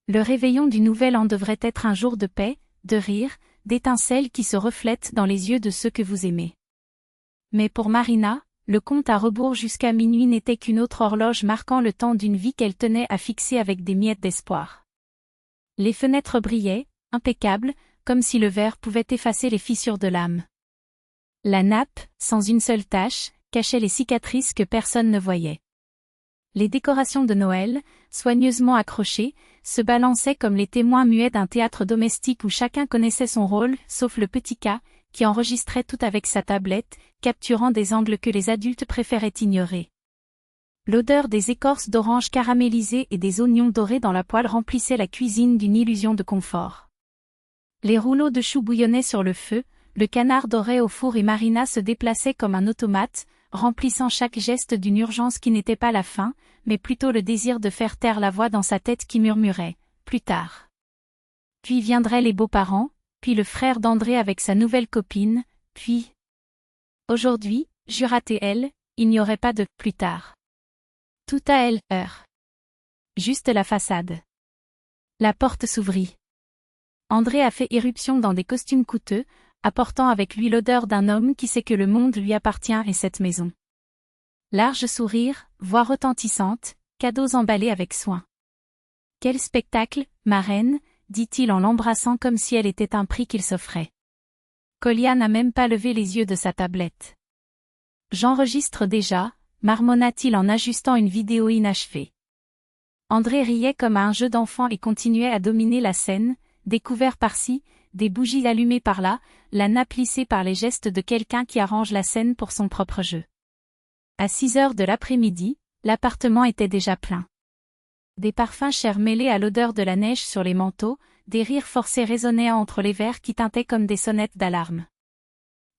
Le réveillon du nouvel an devrait être un jour de paix, de rire, d'étincelles qui se reflètent dans les yeux de ceux que vous aimez. Mais pour Marina, le compte à rebours jusqu'à minuit n'était qu'une autre horloge marquant le temps d'une vie qu'elle tenait à fixer avec des miettes d'espoir. Les fenêtres brillaient, impeccables, comme si le verre pouvait effacer les fissures de l'âme. La nappe, sans une seule tache, cachait les cicatrices que personne ne voyait. Les décorations de Noël, soigneusement accrochées, se balançaient comme les témoins muets d'un théâtre domestique où chacun connaissait son rôle, sauf le petit K, qui enregistrait tout avec sa tablette, capturant des angles que les adultes préféraient ignorer. L'odeur des écorces d'orange caramélisées et des oignons dorés dans la poêle remplissait la cuisine d'une illusion de confort. Les rouleaux de choux bouillonnaient sur le feu, le canard dorait au four et Marina se déplaçait comme un automate, remplissant chaque geste d'une urgence qui n'était pas la faim, mais plutôt le désir de faire taire la voix dans sa tête qui murmurait « plus tard ». Puis viendraient les beaux-parents, puis le frère d'André avec sa nouvelle copine, puis... Aujourd'hui, jurait-elle, il n'y aurait pas de « plus tard ». Tout à elle, heure. Juste la façade. La porte s'ouvrit. André a fait irruption dans des costumes coûteux, apportant avec lui l'odeur d'un homme qui sait que le monde lui appartient et cette maison. Large sourire, voix retentissante, cadeaux emballés avec soin. Quel spectacle, ma reine, dit-il en l'embrassant comme si elle était un prix qu'il s'offrait. Kolia n'a même pas levé les yeux de sa tablette. J'enregistre déjà, marmonna-t-il en ajustant une vidéo inachevée. André riait comme à un jeu d'enfant et continuait à dominer la scène, des couverts par-ci, des bougies allumées par-là, la nappe lissée par les gestes de quelqu'un qui arrange la scène pour son propre jeu. À 6 heures de l'après-midi, l'appartement était déjà plein. Des parfums chers mêlés à l'odeur de la neige sur les manteaux, des rires forcés résonnaient entre les verres qui tintaient comme des sonnettes d'alarme.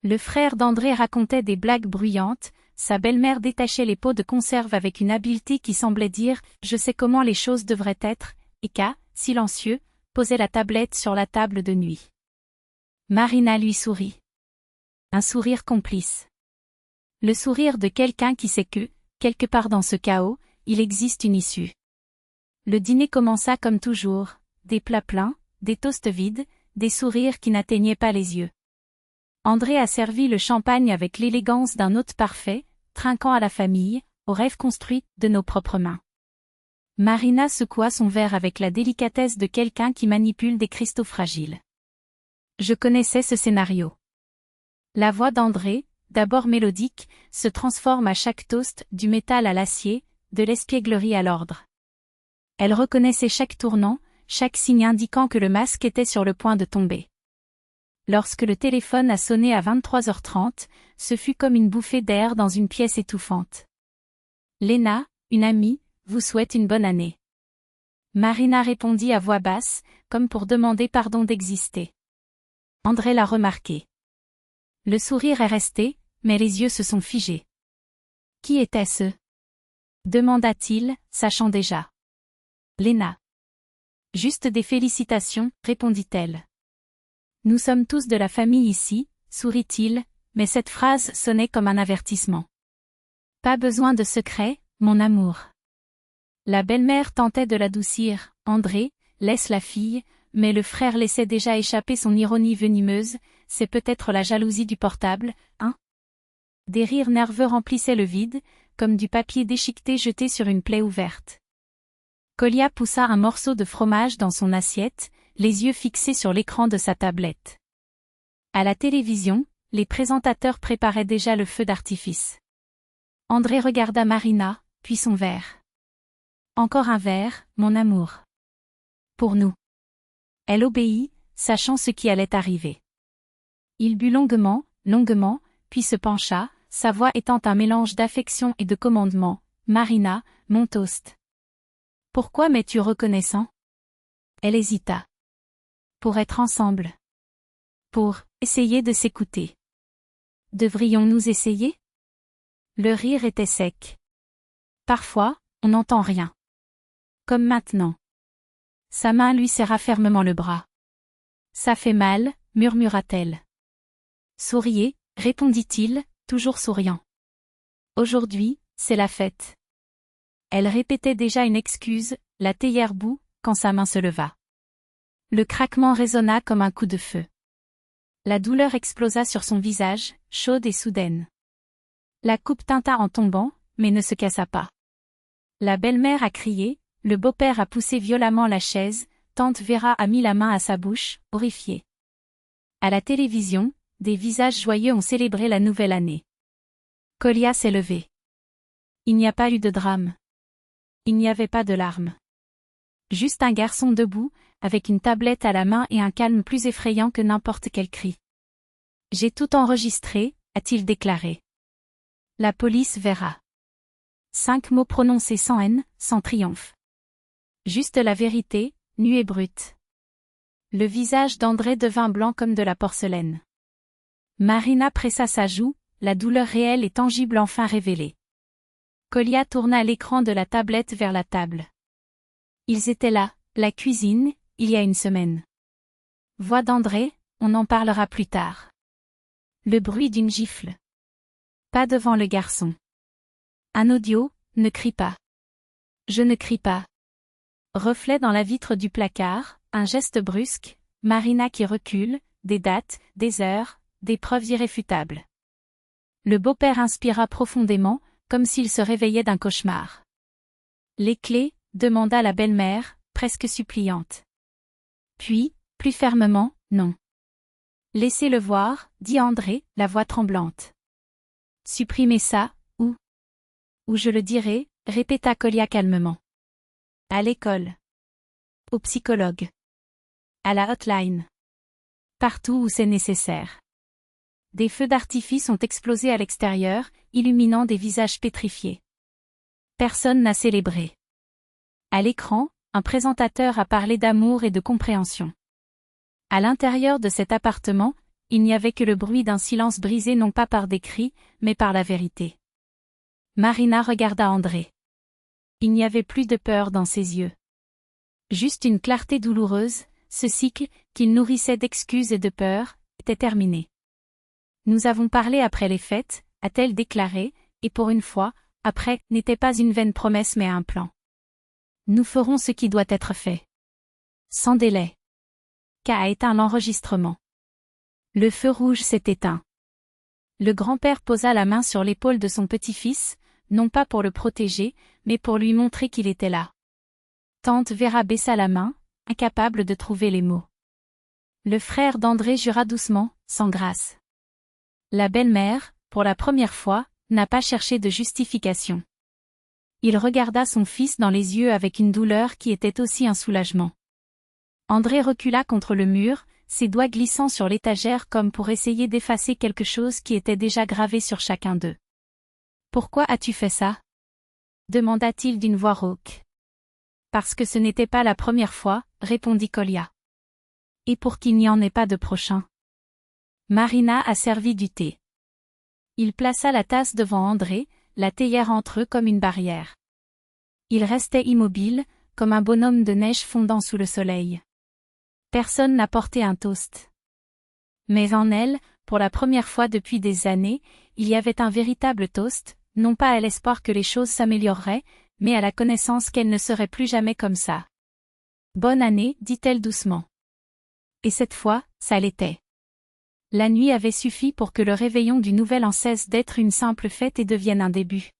Le frère d'André racontait des blagues bruyantes, sa belle-mère détachait les pots de conserve avec une habileté qui semblait dire « je sais comment les choses devraient être », et K, silencieux, posait la tablette sur la table de nuit. Marina lui sourit. Un sourire complice. Le sourire de quelqu'un qui sait que, quelque part dans ce chaos, il existe une issue. Le dîner commença comme toujours, des plats pleins, des toasts vides, des sourires qui n'atteignaient pas les yeux. André a servi le champagne avec l'élégance d'un hôte parfait, trinquant à la famille, au rêve construit de nos propres mains. Marina secoua son verre avec la délicatesse de quelqu'un qui manipule des cristaux fragiles. Je connaissais ce scénario. La voix d'André, d'abord mélodique, se transforme à chaque toast, du métal à l'acier, de l'espièglerie à l'ordre. Elle reconnaissait chaque tournant, chaque signe indiquant que le masque était sur le point de tomber. Lorsque le téléphone a sonné à 23h30, ce fut comme une bouffée d'air dans une pièce étouffante. Léna, une amie, vous souhaite une bonne année. Marina répondit à voix basse, comme pour demander pardon d'exister. André l'a remarqué. Le sourire est resté, mais les yeux se sont figés. Qui était-ce? Demanda-t-il, sachant déjà. Léna. Juste des félicitations, répondit-elle. Nous sommes tous de la famille ici, sourit-il, mais cette phrase sonnait comme un avertissement. Pas besoin de secret, mon amour. La belle-mère tentait de l'adoucir, André, laisse la fille, mais le frère laissait déjà échapper son ironie venimeuse, c'est peut-être la jalousie du portable, hein? Des rires nerveux remplissaient le vide, comme du papier déchiqueté jeté sur une plaie ouverte. Kolia poussa un morceau de fromage dans son assiette, les yeux fixés sur l'écran de sa tablette. À la télévision, les présentateurs préparaient déjà le feu d'artifice. André regarda Marina, puis son verre. Encore un verre, mon amour. Pour nous. Elle obéit, sachant ce qui allait arriver. Il but longuement, longuement, puis se pencha, sa voix étant un mélange d'affection et de commandement. Marina, mon toast. Pourquoi m'es-tu reconnaissant? Elle hésita. Pour être ensemble. Pour essayer de s'écouter. Devrions-nous essayer? Le rire était sec. Parfois, on n'entend rien. Comme maintenant. Sa main lui serra fermement le bras. Ça fait mal, murmura-t-elle. Souriez, répondit-il, toujours souriant. Aujourd'hui, c'est la fête. Elle répétait déjà une excuse, la théière bout, quand sa main se leva. Le craquement résonna comme un coup de feu. La douleur explosa sur son visage, chaude et soudaine. La coupe tinta en tombant, mais ne se cassa pas. La belle-mère a crié, le beau-père a poussé violemment la chaise, tante Vera a mis la main à sa bouche, horrifiée. À la télévision, des visages joyeux ont célébré la nouvelle année. Kolya s'est levée. Il n'y a pas eu de drame. Il n'y avait pas de larmes. Juste un garçon debout, avec une tablette à la main et un calme plus effrayant que n'importe quel cri. J'ai tout enregistré, a-t-il déclaré. La police verra. 5 mots prononcés sans haine, sans triomphe. Juste la vérité, nue et brute. Le visage d'André devint blanc comme de la porcelaine. Marina pressa sa joue, la douleur réelle et tangible enfin révélée. Kolya tourna l'écran de la tablette vers la table. Ils étaient là, la cuisine, il y a une semaine. Voix d'André, on en parlera plus tard. Le bruit d'une gifle. Pas devant le garçon. Un audio, ne crie pas. Je ne crie pas. Reflet dans la vitre du placard, un geste brusque, Marina qui recule, des dates, des heures, des preuves irréfutables. Le beau-père inspira profondément, comme s'il se réveillait d'un cauchemar. Les clés, demanda la belle-mère, presque suppliante. Puis, plus fermement, non. Laissez-le voir, dit André, la voix tremblante. Supprimez ça, ou je le dirai, répéta Kolya calmement. À l'école. Au psychologue. À la hotline. Partout où c'est nécessaire. Des feux d'artifice ont explosé à l'extérieur, illuminant des visages pétrifiés. Personne n'a célébré. À l'écran, un présentateur a parlé d'amour et de compréhension. À l'intérieur de cet appartement, il n'y avait que le bruit d'un silence brisé non pas par des cris, mais par la vérité. Marina regarda André. Il n'y avait plus de peur dans ses yeux. Juste une clarté douloureuse, ce cycle, qu'il nourrissait d'excuses et de peur, était terminé. Nous avons parlé après les fêtes, a-t-elle déclaré, et pour une fois, après, n'était pas une vaine promesse mais un plan. Nous ferons ce qui doit être fait. Sans délai. K a éteint l'enregistrement. Le feu rouge s'est éteint. Le grand-père posa la main sur l'épaule de son petit-fils, non pas pour le protéger, mais pour lui montrer qu'il était là. Tante Vera baissa la main, incapable de trouver les mots. Le frère d'André jura doucement, sans grâce. La belle-mère, pour la première fois, n'a pas cherché de justification. Il regarda son fils dans les yeux avec une douleur qui était aussi un soulagement. André recula contre le mur, ses doigts glissant sur l'étagère comme pour essayer d'effacer quelque chose qui était déjà gravé sur chacun d'eux. « Pourquoi as-tu fait ça ?» demanda-t-il d'une voix rauque. « Parce que ce n'était pas la première fois, » répondit Kolya. « Et pour qu'il n'y en ait pas de prochain. » Marina a servi du thé. Il plaça la tasse devant André, la théière entre eux comme une barrière. Il restait immobile, comme un bonhomme de neige fondant sous le soleil. Personne n'a porté un toast. Mais en elle, pour la première fois depuis des années, il y avait un véritable toast, non pas à l'espoir que les choses s'amélioreraient, mais à la connaissance qu'elles ne seraient plus jamais comme ça. « Bonne année, dit-elle doucement. Et cette fois, ça l'était. La nuit avait suffi pour que le réveillon du nouvel an cesse d'être une simple fête et devienne un début.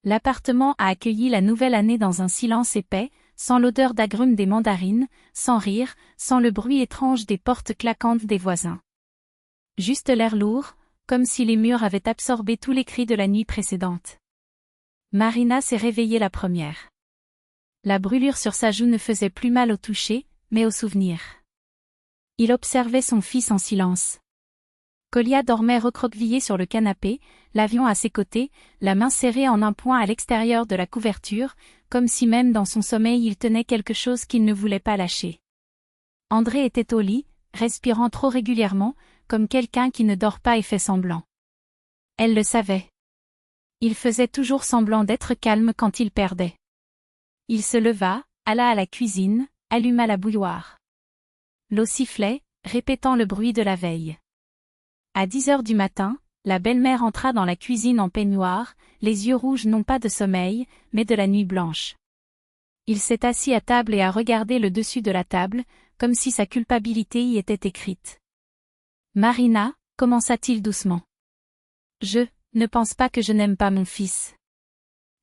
L'appartement a accueilli la nouvelle année dans un silence épais, sans l'odeur d'agrumes des mandarines, sans rire, sans le bruit étrange des portes claquantes des voisins. Juste l'air lourd, comme si les murs avaient absorbé tous les cris de la nuit précédente. Marina s'est réveillée la première. La brûlure sur sa joue ne faisait plus mal au toucher, mais au souvenir. Il observait son fils en silence. Kolya dormait recroquevillé sur le canapé, l'avion à ses côtés, la main serrée en un point à l'extérieur de la couverture, comme si même dans son sommeil il tenait quelque chose qu'il ne voulait pas lâcher. André était au lit, respirant trop régulièrement, comme quelqu'un qui ne dort pas et fait semblant. Elle le savait. Il faisait toujours semblant d'être calme quand il perdait. Il se leva, alla à la cuisine, alluma la bouilloire. L'eau sifflait, répétant le bruit de la veille. À 10 heures du matin, la belle-mère entra dans la cuisine en peignoir, les yeux rouges non pas de sommeil, mais de la nuit blanche. Il s'est assis à table et a regardé le dessus de la table, comme si sa culpabilité y était écrite. Marina, commença-t-il doucement. Je ne pense pas que je n'aime pas mon fils.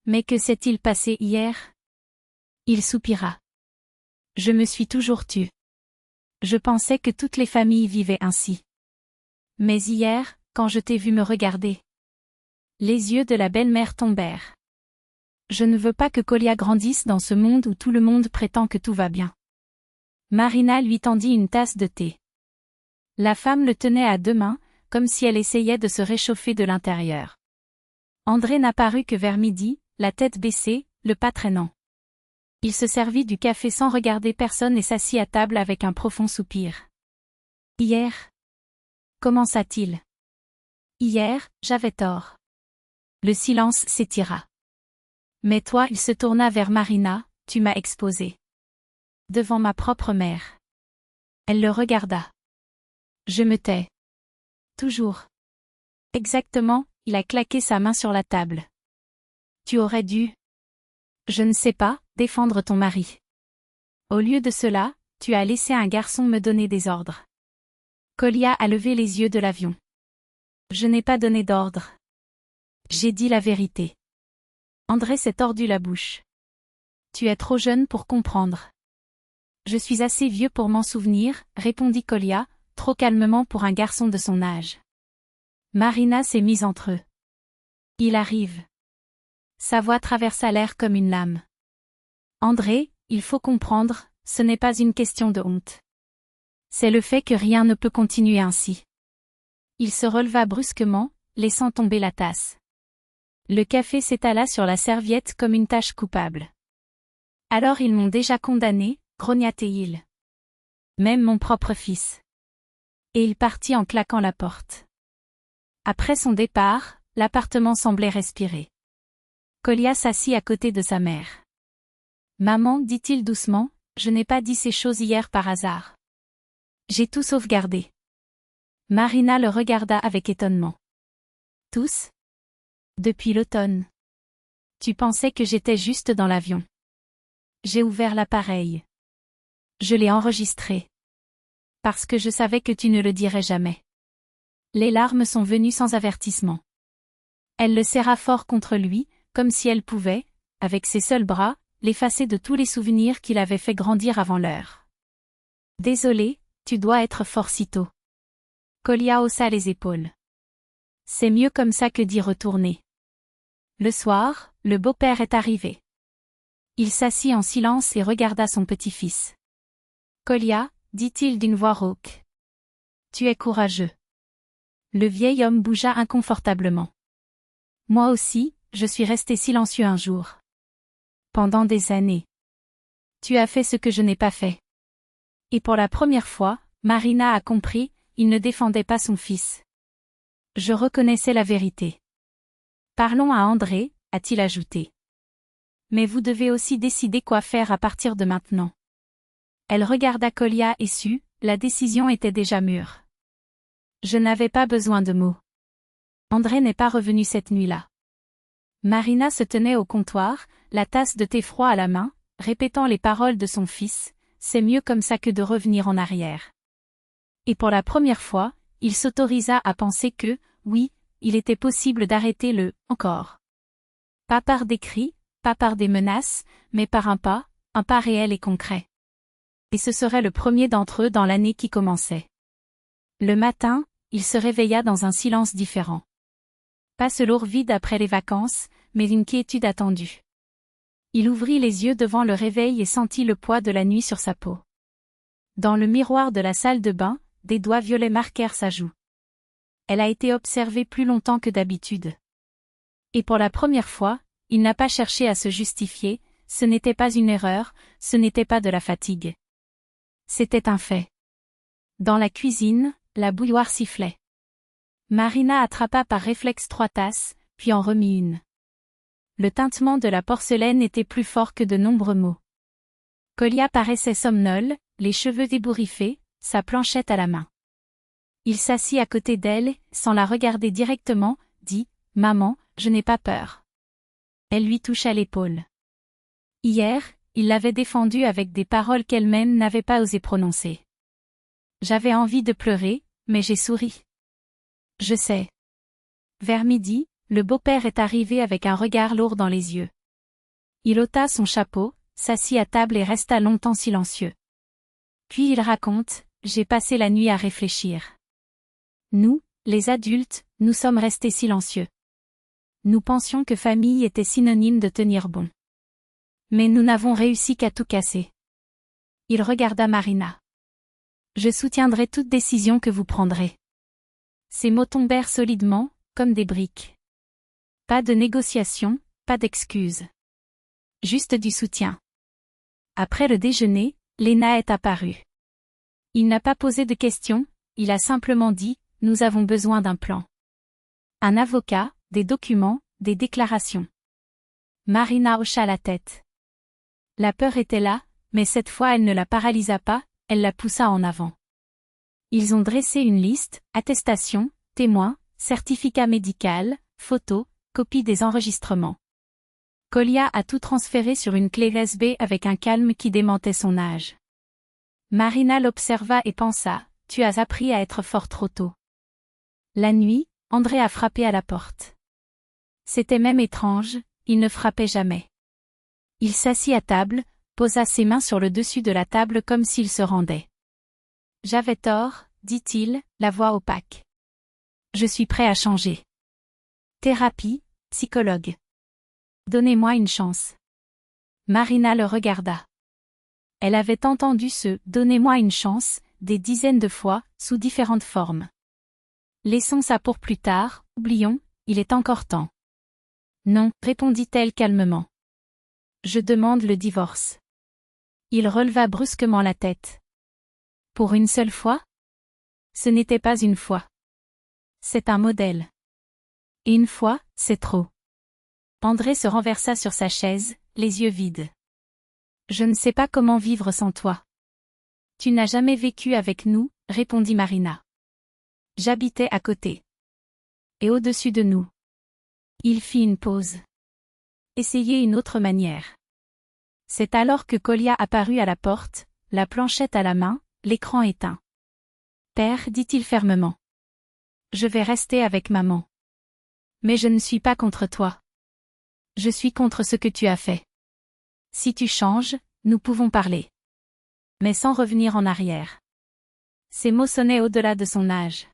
Mais que s'est-il passé hier? Il soupira. Je me suis toujours tue. Je pensais que toutes les familles vivaient ainsi. Mais hier, quand je t'ai vu me regarder, les yeux de la belle-mère tombèrent. Je ne veux pas que Kolia grandisse dans ce monde où tout le monde prétend que tout va bien. Marina lui tendit une tasse de thé. La femme le tenait à deux mains, comme si elle essayait de se réchauffer de l'intérieur. André n'apparut que vers midi, la tête baissée, le pas traînant. Il se servit du café sans regarder personne et s'assit à table avec un profond soupir. Hier? Commença-t-il. Hier, j'avais tort. Le silence s'étira. Mais toi, il se tourna vers Marina, tu m'as exposé. Devant ma propre mère. Elle le regarda. Je me tais. Toujours. Exactement, il a claqué sa main sur la table. Tu aurais dû. Je ne sais pas, défendre ton mari. Au lieu de cela, tu as laissé un garçon me donner des ordres. Kolia a levé les yeux de l'avion. Je n'ai pas donné d'ordre. J'ai dit la vérité. André s'est tordu la bouche. Tu es trop jeune pour comprendre. Je suis assez vieux pour m'en souvenir, répondit Kolia, trop calmement pour un garçon de son âge. Marina s'est mise entre eux. Il arrive. Sa voix traversa l'air comme une lame. André, il faut comprendre, ce n'est pas une question de honte. C'est le fait que rien ne peut continuer ainsi. Il se releva brusquement, laissant tomber la tasse. Le café s'étala sur la serviette comme une tache coupable. Alors ils m'ont déjà condamné, grogna-t-il. Même mon propre fils. Et il partit en claquant la porte. Après son départ, l'appartement semblait respirer. Kolia s'assit à côté de sa mère. Maman, dit-il doucement, je n'ai pas dit ces choses hier par hasard. J'ai tout sauvegardé. Marina le regarda avec étonnement. Tous? Depuis l'automne. Tu pensais que j'étais juste dans l'avion. J'ai ouvert l'appareil. Je l'ai enregistré. Parce que je savais que tu ne le dirais jamais. Les larmes sont venues sans avertissement. Elle le serra fort contre lui, comme si elle pouvait, avec ses seuls bras, l'effacer de tous les souvenirs qu'il avait fait grandir avant l'heure. Désolé, tu dois être fort si tôt. Kolia haussa les épaules. C'est mieux comme ça que d'y retourner. Le soir, le beau-père est arrivé. Il s'assit en silence et regarda son petit-fils. Kolia, dit-il d'une voix rauque. Tu es courageux. Le vieil homme bougea inconfortablement. Moi aussi, je suis resté silencieux un jour. Pendant des années. Tu as fait ce que je n'ai pas fait. Et pour la première fois, Marina a compris, il ne défendait pas son fils. Je reconnaissais la vérité. Parlons à André, a-t-il ajouté. Mais vous devez aussi décider quoi faire à partir de maintenant. Elle regarda Kolia et sut, la décision était déjà mûre. Je n'avais pas besoin de mots. André n'est pas revenu cette nuit-là. Marina se tenait au comptoir, la tasse de thé froid à la main, répétant les paroles de son fils, c'est mieux comme ça que de revenir en arrière. Et pour la première fois, il s'autorisa à penser que, oui, il était possible d'arrêter le « encore ». Pas par des cris, pas par des menaces, mais par un pas réel et concret. Et ce serait le premier d'entre eux dans l'année qui commençait. Le matin, il se réveilla dans un silence différent. Pas ce lourd vide après les vacances, mais une quiétude attendue. Il ouvrit les yeux devant le réveil et sentit le poids de la nuit sur sa peau. Dans le miroir de la salle de bain, des doigts violets marquèrent sa joue. Elle a été observée plus longtemps que d'habitude. Et pour la première fois, il n'a pas cherché à se justifier, ce n'était pas une erreur, ce n'était pas de la fatigue. C'était un fait. Dans la cuisine, la bouilloire sifflait. Marina attrapa par réflexe 3 tasses, puis en remit une. Le tintement de la porcelaine était plus fort que de nombreux mots. Kolia paraissait somnole, les cheveux ébouriffés, sa planchette à la main. Il s'assit à côté d'elle, sans la regarder directement, dit « Maman, je n'ai pas peur ». Elle lui toucha l'épaule. Hier, il l'avait défendue avec des paroles qu'elle-même n'avait pas osé prononcer. J'avais envie de pleurer, mais j'ai souri. Je sais. Vers midi, le beau-père est arrivé avec un regard lourd dans les yeux. Il ôta son chapeau, s'assit à table et resta longtemps silencieux. Puis il raconte, j'ai passé la nuit à réfléchir. Nous, les adultes, nous sommes restés silencieux. Nous pensions que famille était synonyme de tenir bon. Mais nous n'avons réussi qu'à tout casser. Il regarda Marina. Je soutiendrai toute décision que vous prendrez. Ces mots tombèrent solidement, comme des briques. Pas de négociation, pas d'excuses. Juste du soutien. Après le déjeuner, Lena est apparue. Il n'a pas posé de questions, il a simplement dit, nous avons besoin d'un plan. Un avocat, des documents, des déclarations. Marina hocha la tête. La peur était là, mais cette fois elle ne la paralysa pas, elle la poussa en avant. Ils ont dressé une liste, attestation, témoins, certificat médical, photos, copie des enregistrements. Kolya a tout transféré sur une clé USB avec un calme qui démentait son âge. Marina l'observa et pensa, tu as appris à être fort trop tôt. La nuit, André a frappé à la porte. C'était même étrange, il ne frappait jamais. Il s'assit à table, posa ses mains sur le dessus de la table comme s'il se rendait. J'avais tort, dit-il, la voix opaque. Je suis prêt à changer. Thérapie, psychologue. Donnez-moi une chance. Marina le regarda. Elle avait entendu ce « donnez-moi une chance » des dizaines de fois, sous différentes formes. Laissons ça pour plus tard, oublions, il est encore temps. Non, répondit-elle calmement. Je demande le divorce. Il releva brusquement la tête. Pour une seule fois? Ce n'était pas une fois. C'est un modèle. Et une fois, c'est trop. André se renversa sur sa chaise, les yeux vides. Je ne sais pas comment vivre sans toi. Tu n'as jamais vécu avec nous, répondit Marina. J'habitais à côté. Et au-dessus de nous. Il fit une pause. Essayez une autre manière. C'est alors que Kolya apparut à la porte, la planchette à la main, l'écran éteint. Père, dit-il fermement. Je vais rester avec maman. Mais je ne suis pas contre toi. Je suis contre ce que tu as fait. Si tu changes, nous pouvons parler. Mais sans revenir en arrière. Ces mots sonnaient au-delà de son âge.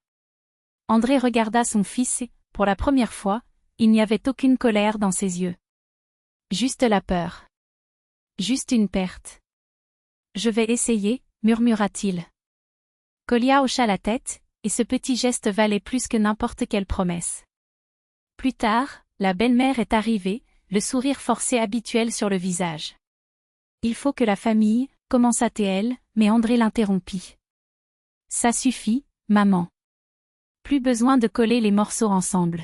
André regarda son fils et, pour la première fois, il n'y avait aucune colère dans ses yeux. Juste la peur. Juste une perte. Je vais essayer, murmura-t-il. Kolya hocha la tête, et ce petit geste valait plus que n'importe quelle promesse. Plus tard, la belle-mère est arrivée, le sourire forcé habituel sur le visage. Il faut que la famille, commença-t-elle, mais André l'interrompit. Ça suffit, maman. Plus besoin de coller les morceaux ensemble.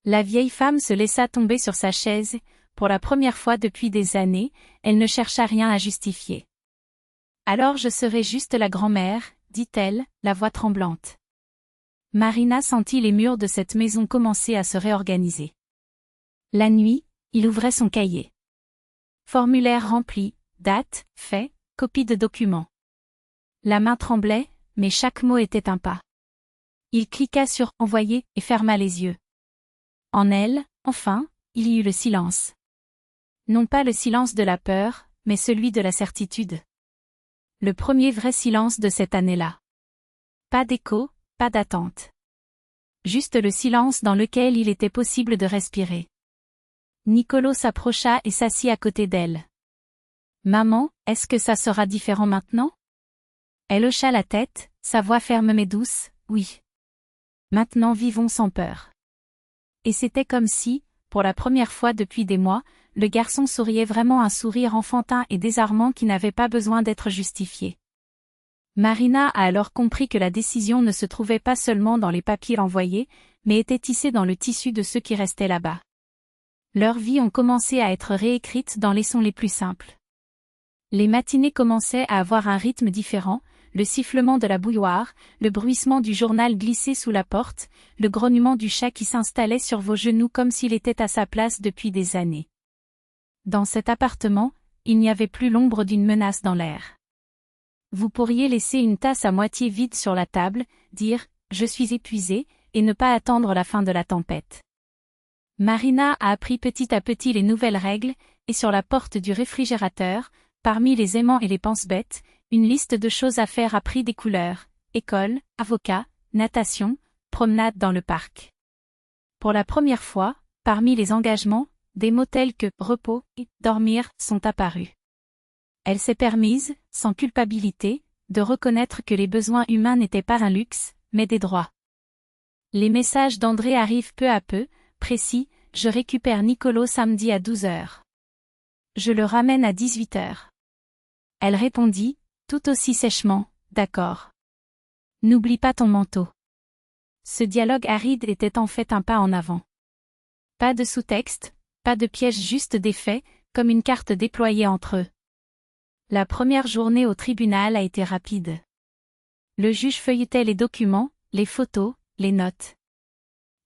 La vieille femme se laissa tomber sur sa chaise, pour la première fois depuis des années, elle ne chercha rien à justifier. Alors je serai juste la grand-mère, dit-elle, la voix tremblante. Marina sentit les murs de cette maison commencer à se réorganiser. La nuit, il ouvrait son cahier. Formulaire rempli, date, fait, copie de documents. La main tremblait, mais chaque mot était un pas. Il cliqua sur « Envoyer » et ferma les yeux. En elle, enfin, il y eut le silence. Non pas le silence de la peur, mais celui de la certitude. Le premier vrai silence de cette année-là. Pas d'écho, pas d'attente. Juste le silence dans lequel il était possible de respirer. Nicolo s'approcha et s'assit à côté d'elle. « Maman, est-ce que ça sera différent maintenant ?» Elle hocha la tête, sa voix ferme mais douce, « Oui. Maintenant vivons sans peur. » Et c'était comme si, pour la première fois depuis des mois, le garçon souriait vraiment un sourire enfantin et désarmant qui n'avait pas besoin d'être justifié. Marina a alors compris que la décision ne se trouvait pas seulement dans les papiers envoyés, mais était tissée dans le tissu de ceux qui restaient là-bas. Leurs vies ont commencé à être réécrites dans les sons les plus simples. Les matinées commençaient à avoir un rythme différent, le sifflement de la bouilloire, le bruissement du journal glissé sous la porte, le grognement du chat qui s'installait sur vos genoux comme s'il était à sa place depuis des années. Dans cet appartement, il n'y avait plus l'ombre d'une menace dans l'air. Vous pourriez laisser une tasse à moitié vide sur la table, dire « Je suis épuisé » et ne pas attendre la fin de la tempête. Marina a appris petit à petit les nouvelles règles, et sur la porte du réfrigérateur, parmi les aimants et les pense-bêtes, une liste de choses à faire a pris des couleurs, école, avocat, natation, promenade dans le parc. Pour la première fois, parmi les engagements, des mots tels que « repos » et « dormir » sont apparus. Elle s'est permise, sans culpabilité, de reconnaître que les besoins humains n'étaient pas un luxe, mais des droits. Les messages d'André arrivent peu à peu, précis, je récupère Nicolo samedi à 12h. Je le ramène à 18h. Elle répondit, tout aussi sèchement, d'accord. N'oublie pas ton manteau. Ce dialogue aride était en fait un pas en avant. Pas de sous-texte, pas de piège, juste des faits, comme une carte déployée entre eux. La première journée au tribunal a été rapide. Le juge feuilletait les documents, les photos, les notes.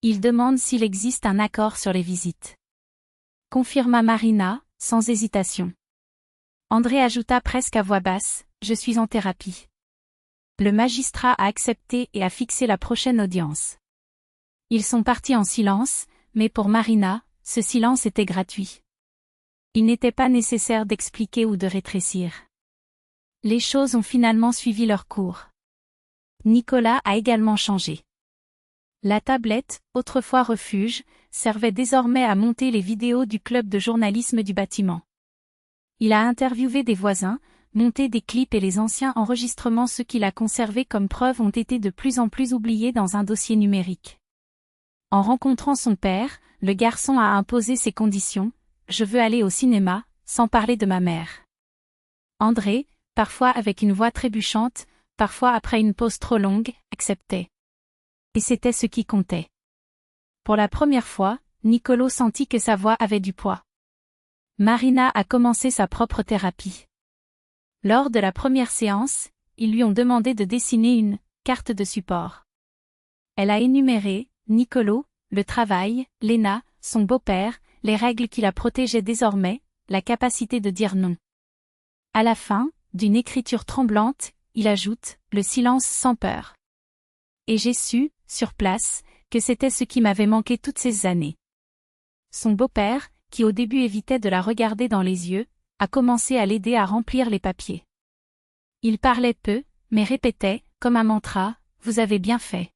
Il demande s'il existe un accord sur les visites. Confirma Marina, sans hésitation. André ajouta presque à voix basse, je suis en thérapie. Le magistrat a accepté et a fixé la prochaine audience. Ils sont partis en silence, mais pour Marina, ce silence était gratuit. Il n'était pas nécessaire d'expliquer ou de rétrécir. Les choses ont finalement suivi leur cours. Nicolas a également changé. La tablette, autrefois refuge, servait désormais à monter les vidéos du club de journalisme du bâtiment. Il a interviewé des voisins, monté des clips et les anciens enregistrements, ceux qu'il a conservés comme preuve ont été de plus en plus oubliés dans un dossier numérique. En rencontrant son père, le garçon a imposé ses conditions, je veux aller au cinéma, sans parler de ma mère. André, parfois avec une voix trébuchante, parfois après une pause trop longue, acceptait. Et c'était ce qui comptait. Pour la première fois, Nicolo sentit que sa voix avait du poids. Marina a commencé sa propre thérapie. Lors de la première séance, ils lui ont demandé de dessiner une carte de support. Elle a énuméré, Nicolo, le travail, Léna, son beau-père, les règles qui la protégeaient désormais, la capacité de dire non. À la fin, d'une écriture tremblante, il ajoute, le silence sans peur. Et j'ai su, sur place, que c'était ce qui m'avait manqué toutes ces années. Son beau-père, qui au début évitait de la regarder dans les yeux, a commencé à l'aider à remplir les papiers. Il parlait peu, mais répétait, comme un mantra, « Vous avez bien fait ».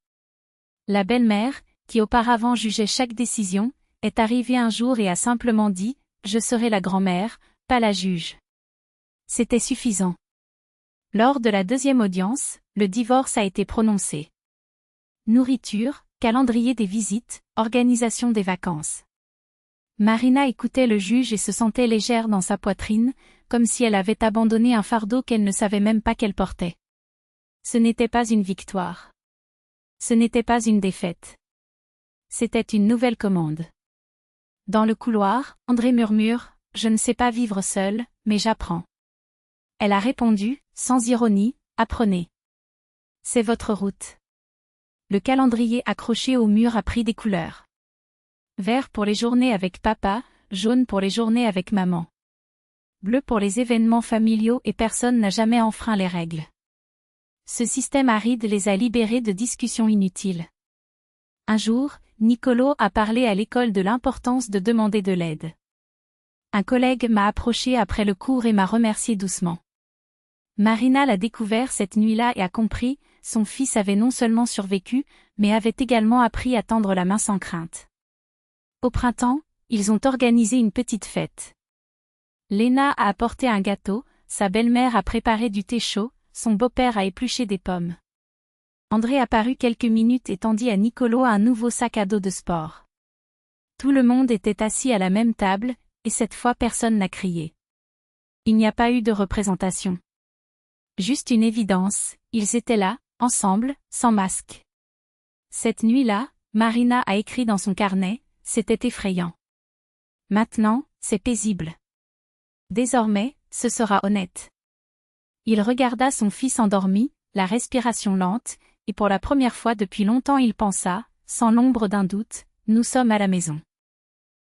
La belle-mère, qui auparavant jugeait chaque décision, est arrivée un jour et a simplement dit « Je serai la grand-mère, pas la juge ». C'était suffisant. Lors de la deuxième audience, le divorce a été prononcé. Nourriture, calendrier des visites, organisation des vacances. Marina écoutait le juge et se sentait légère dans sa poitrine, comme si elle avait abandonné un fardeau qu'elle ne savait même pas qu'elle portait. Ce n'était pas une victoire. Ce n'était pas une défaite. C'était une nouvelle commande. Dans le couloir, André murmure, « Je ne sais pas vivre seule, mais j'apprends. » Elle a répondu, sans ironie, « Apprenez. C'est votre route. » Le calendrier accroché au mur a pris des couleurs. Vert pour les journées avec papa, jaune pour les journées avec maman. Bleu pour les événements familiaux et personne n'a jamais enfreint les règles. Ce système aride les a libérés de discussions inutiles. Un jour, Nicolo a parlé à l'école de l'importance de demander de l'aide. Un collègue m'a approché après le cours et m'a remercié doucement. Marina l'a découvert cette nuit-là et a compris, son fils avait non seulement survécu, mais avait également appris à tendre la main sans crainte. Au printemps, ils ont organisé une petite fête. Léna a apporté un gâteau, sa belle-mère a préparé du thé chaud, son beau-père a épluché des pommes. André apparut quelques minutes et tendit à Nicolo un nouveau sac à dos de sport. Tout le monde était assis à la même table, et cette fois personne n'a crié. Il n'y a pas eu de représentation. Juste une évidence, ils étaient là, ensemble, sans masque. Cette nuit-là, Marina a écrit dans son carnet, c'était effrayant. Maintenant, c'est paisible. Désormais, ce sera honnête. Il regarda son fils endormi, la respiration lente, et pour la première fois depuis longtemps il pensa, sans l'ombre d'un doute, nous sommes à la maison.